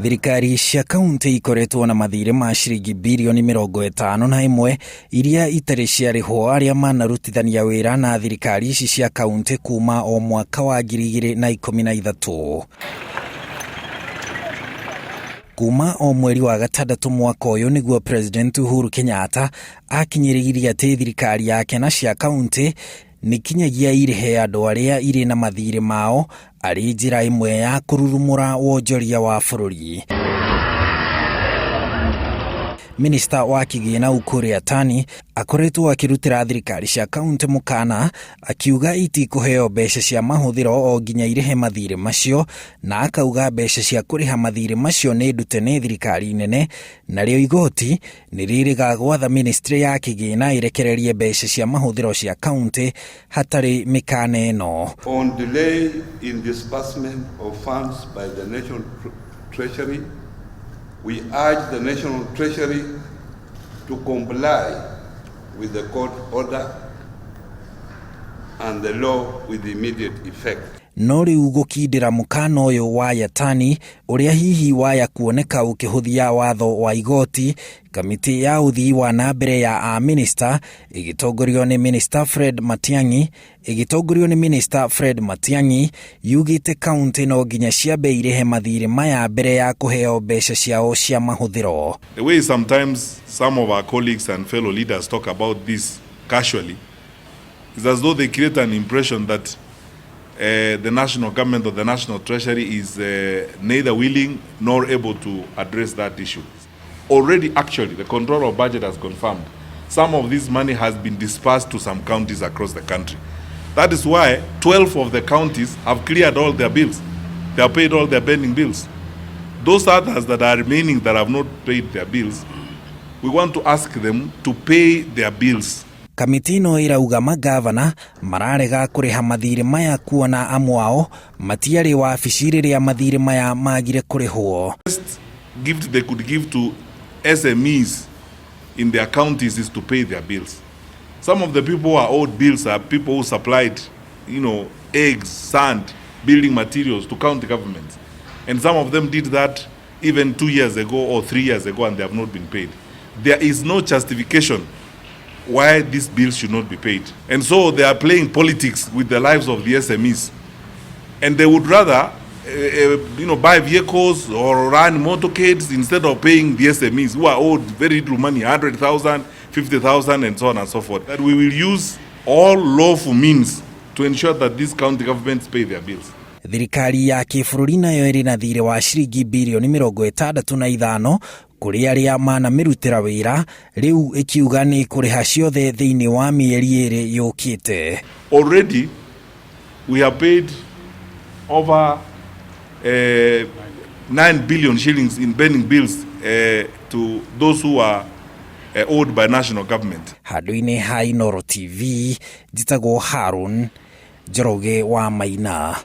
Thirikari cia kaunti ikoretwo na mathiiri ma ciringi bilioni 51 iria itiri ciarihwo aria manarutithania wira na thirikari ici cia kaunti kuma o mwaka wa 2013. Kuma o mweri wa gatandatu mwaka uyu niguo President Uhuru Kenyatta akinyiriria ati thirikari yake na cia kaunti nikinyagia irihe andu aria iri na mathiiri mao ari njira imwe ya kururumura wonjoria wa bururi. Minista wa kigina ukuriha akoretwo akirutira thirikari cia kaunti mukana akiuga itikuheo mbeca cia mahuthiro o nginya irihe mathiiri macio, na akauga mbeca cia kuriha mathiiri macio ni ndute ni thirikari nene, nario igoti niririga gwatha ministry ya kigina irekererie mbeca cia mahuthiro cia kaunti hatari mikana ino. On delay in disbursement of funds by the National Treasury, we urge the National Treasury to comply with the court order and the law with immediate effect. No riu gukindira mukana uyu wa Yatani uria hihi waya kuoneka ukihuthia watho wa igoti, kamiti ya uthii wa nambere ya aminista igitongorio ni Minista Fred Matiang'i yugiite kaunti no nginya ciambe irihe mathiiri maya mbere ya kuheo mbeca ciao cia mahuthiro. The way sometimes some of our colleagues and fellow leaders talk about this casually is as though they create an impression that the national government or the national treasury is neither willing nor able to address that issue. Already, actually, the controller of budget has confirmed some of this money has been dispersed to some counties across the country. That is why 12 of the counties have cleared all their bills. They have paid all their pending bills. Those others that are remaining that have not paid their bills, we want to ask them to pay their bills. Kamiti no irauga magavana mararega kuriha mathiiri maya kuona amwao matiari wa afisiri ria mathiiri maya magire kurihwo. Best gift they could give to SMEs in their counties is to pay their bills. Some of the people who are owed bills are people who supplied, eggs, sand, building materials to county governments. And some of them did that even 2 years ago or 3 years ago and they have not been paid. There is no justification why these bills should not be paid. And so they are playing politics with the lives of the SMEs. And they would rather buy vehicles or run motorcades instead of paying the SMEs who are owed very little money, 100,000, 50,000 and so on and so forth. That we will use all lawful means to ensure that these county governments pay their bills. Thirikari ya kibururi nayo iri na thiiri wa ciringi bilioni 65 kuri aria manamirutira wira, riu ikiuga ni kuriha ciothe thiini wa mieri iri yukite. Already we have paid over 9 billion shillings in pending bills to those who are owed by national government. Handu-ini ha Inooro TV, njitagwo Harun Njoroge wa Maina.